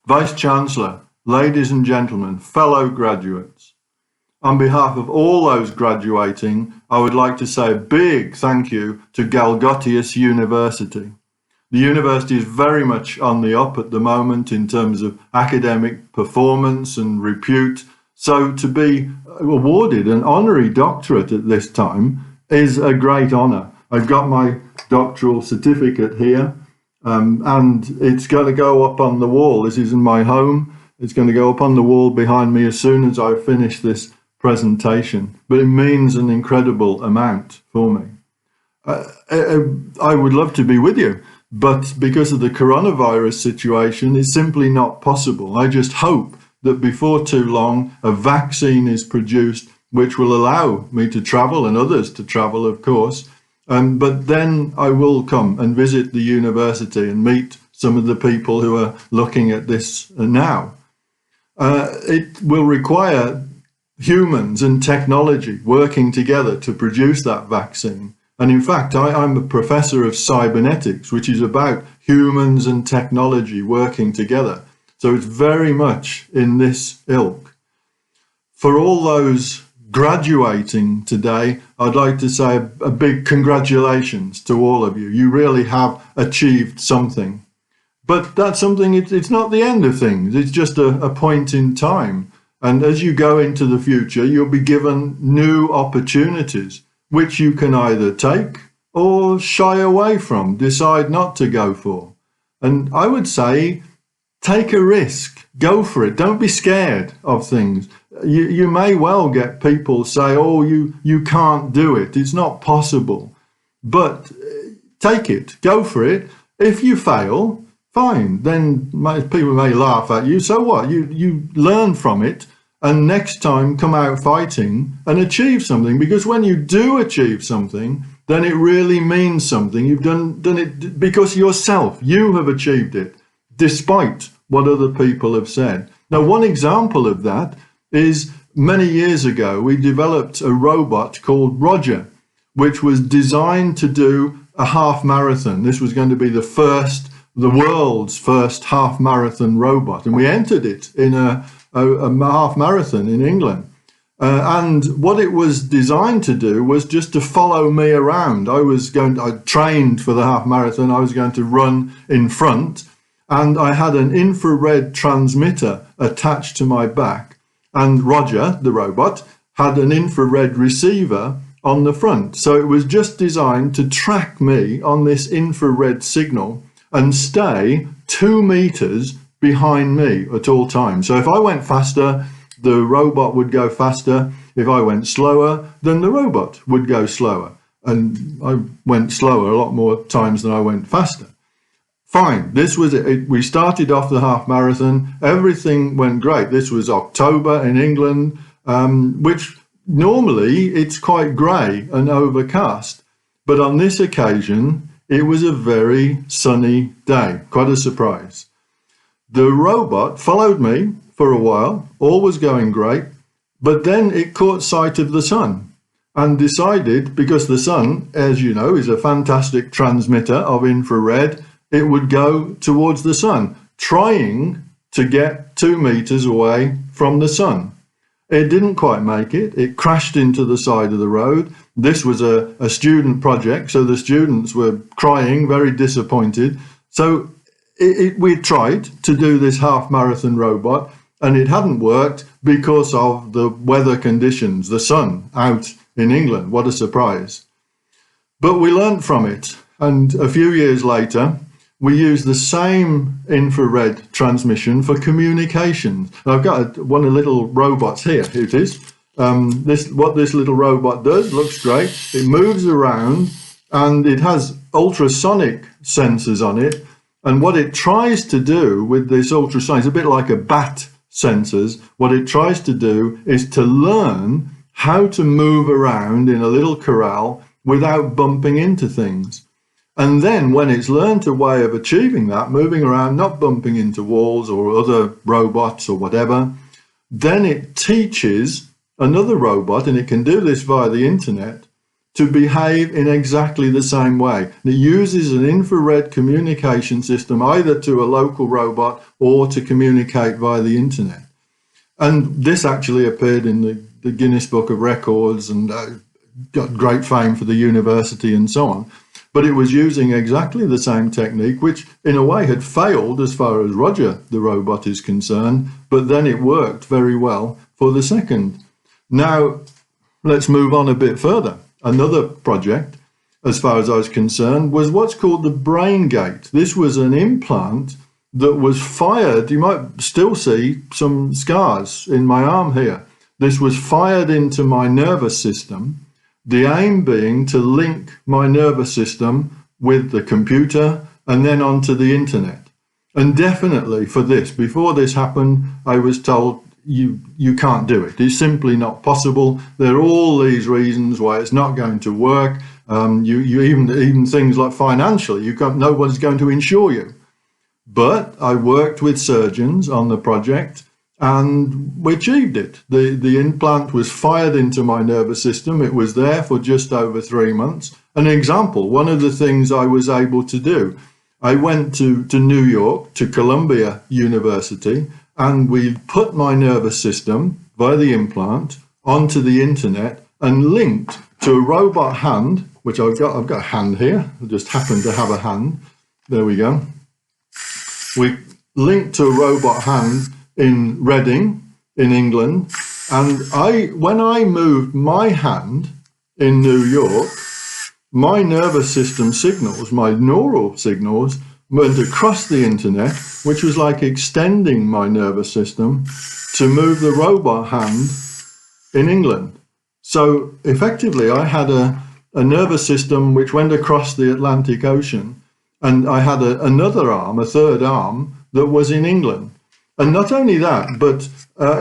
Vice-Chancellor, ladies and gentlemen, fellow graduates, on behalf of all those graduating, I would like to say a big thank you to Galgotias University. The university is very much on the up at the moment in terms of academic performance and repute, so to be awarded an honorary doctorate at this time is a great honour. I've got my doctoral certificate here, and it's going to go up on the wall. This is in my home. It's going to go up on the wall behind me as soon as I finish this presentation, but it means an incredible amount for me. I would love to be with you, but because of the coronavirus situation, it's simply not possible. I just hope that before too long, a vaccine is produced which will allow me to travel and others to travel, of course. But then I will come and visit the university and meet some of the people who are looking at this now. It will require humans and technology working together to produce that vaccine. And in fact, I'm a professor of cybernetics, which is about humans and technology working together. So it's very much in this ilk. For all those graduating today, I'd like to say a big congratulations to all of you. You really have achieved something. But that's something, it's not the end of things. It's just a point in time. And as you go into the future, you'll be given new opportunities, which you can either take or shy away from, decide not to go for. And I would say, take a risk, go for it. Don't be scared of things. You may well get people say, oh, you can't do it. It's not possible. But take it, go for it. If you fail, fine. Then people may laugh at you. So what? You learn from it. And next time come out fighting and achieve something, because when you do achieve something, then it really means something. You've done it because yourself, you have achieved it, despite what other people have said. Now, one example of that is many years ago, we developed a robot called Roger, which was designed to do a half marathon. This was going to be the world's first half marathon robot. And we entered it in a half marathon in England. And what it was designed to do was just to follow me around. I trained for the half marathon. I was going to run in front, and I had an infrared transmitter attached to my back. And Roger, the robot, had an infrared receiver on the front. So it was just designed to track me on this infrared signal and stay 2 meters behind me at all times. So if I went faster, the robot would go faster. If I went slower, then the robot would go slower. And I went slower a lot more times than I went faster. Fine, this was it. We started off the half marathon. Everything went great. This was October in England, which normally it's quite grey and overcast. But on this occasion, it was a very sunny day, quite a surprise. The robot followed me for a while, all was going great, but then it caught sight of the sun and decided, because the sun, as you know, is a fantastic transmitter of infrared, it would go towards the sun, trying to get 2 meters away from the sun. It didn't quite make it. It crashed into the side of the road. This was a student project, so the students were crying, very disappointed. So we tried to do this half marathon robot, and it hadn't worked because of the weather conditions, the sun out in England. What a surprise. But we learned from it. And a few years later, we used the same infrared transmission for communications. I've got one of the little robots here. Here it is. What this little robot does looks great. It moves around and it has ultrasonic sensors on it. And what it tries to do with this ultrasonic, it's a bit like a bat sensors. What it tries to do is to learn how to move around in a little corral without bumping into things. And then when it's learned a way of achieving that, moving around, not bumping into walls or other robots or whatever, then it teaches another robot, and it can do this via the internet, to behave in exactly the same way. And it uses an infrared communication system either to a local robot or to communicate via the internet. And this actually appeared in the Guinness Book of Records and got great fame for the university and so on. But it was using exactly the same technique, which in a way had failed as far as Roger the robot is concerned, but then it worked very well for the second. Now, let's move on a bit further. Another project, as far as I was concerned, was what's called the brain gate. This was an implant that was fired. You might still see some scars in my arm here. This was fired into my nervous system, the aim being to link my nervous system with the computer and then onto the internet. And definitely for this, before this happened, I was told you can't do it. It's simply not possible. There are all these reasons why it's not going to work. You even things like financially, nobody's going to insure you. But I worked with surgeons on the project and we achieved it. The implant was fired into my nervous system. It was there for just over 3 months. An example, one of the things I was able to do, I went to New York, to Columbia University, and we put my nervous system via the implant onto the internet and linked to a robot hand, which I've got a hand here. I just happen to have a hand. There we go. We linked to a robot hand in Reading, in England, and when I moved my hand in New York, my nervous system signals, my neural signals, went across the internet, which was like extending my nervous system to move the robot hand in England. So effectively, I had a nervous system which went across the Atlantic Ocean, and I had another arm, a third arm, that was in England. And not only that, but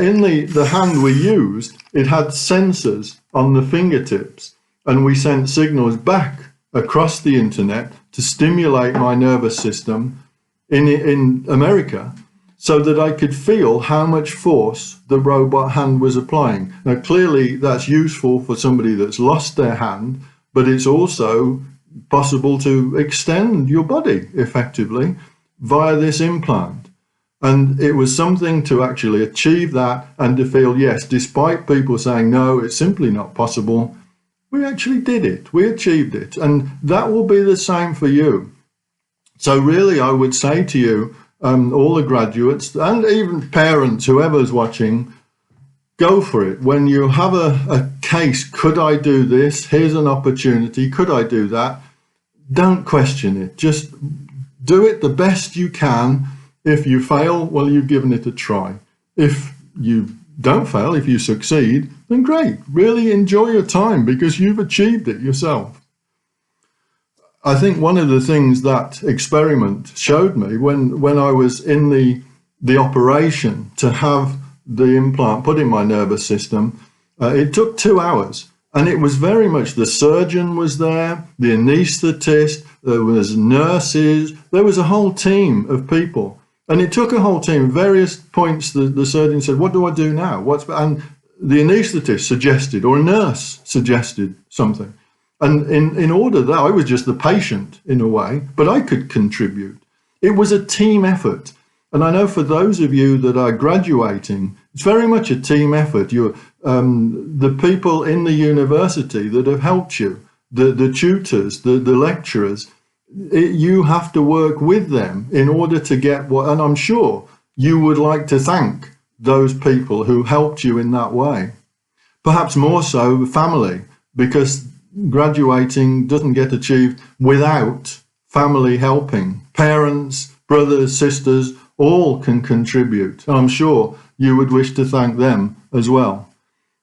in the hand we used, it had sensors on the fingertips, and we sent signals back across the internet to stimulate my nervous system in America so that I could feel how much force the robot hand was applying. Now, clearly that's useful for somebody that's lost their hand, but it's also possible to extend your body effectively via this implant. And it was something to actually achieve that and to feel, yes, despite people saying, no, it's simply not possible, we actually did it. We achieved it. And that will be the same for you. So really, I would say to you, all the graduates and even parents, whoever's watching, go for it. When you have a case, could I do this? Here's an opportunity. Could I do that? Don't question it. Just do it the best you can. If you fail, well, you've given it a try. If you don't fail, if you succeed, then great. Really enjoy your time because you've achieved it yourself. I think one of the things that experiment showed me when I was in the operation to have the implant put in my nervous system, it took 2 hours. And it was very much the surgeon was there, the anaesthetist, there was nurses, there was a whole team of people. And it took a whole team. Various points the surgeon said, what do I do now? And the anaesthetist suggested, or a nurse suggested something. And in order that I was just the patient in a way, but I could contribute. It was a team effort. And I know for those of you that are graduating, it's very much a team effort. You're the people in the university that have helped you, the tutors, the lecturers, you have to work with them in order to get what, and I'm sure you would like to thank those people who helped you in that way. Perhaps more so family, because graduating doesn't get achieved without family helping. Parents, brothers, sisters, all can contribute. And I'm sure you would wish to thank them as well.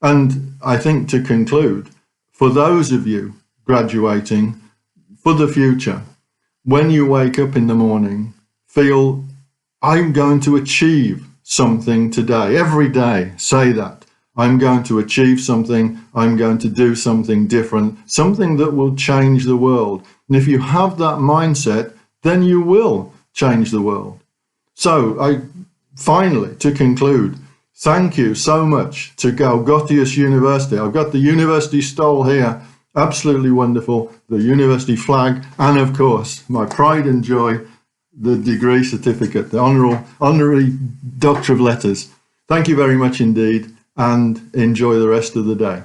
And I think to conclude, for those of you graduating, for the future, when you wake up in the morning, feel, I'm going to achieve something today. Every day, say that. I'm going to achieve something. I'm going to do something different, something that will change the world. And if you have that mindset, then you will change the world. So finally, to conclude, thank you so much to Galgotias University. I've got the university stole here absolutely wonderful, the university flag, and of course, my pride and joy, the degree certificate, the honorary Doctor of Letters. Thank you very much indeed, and enjoy the rest of the day.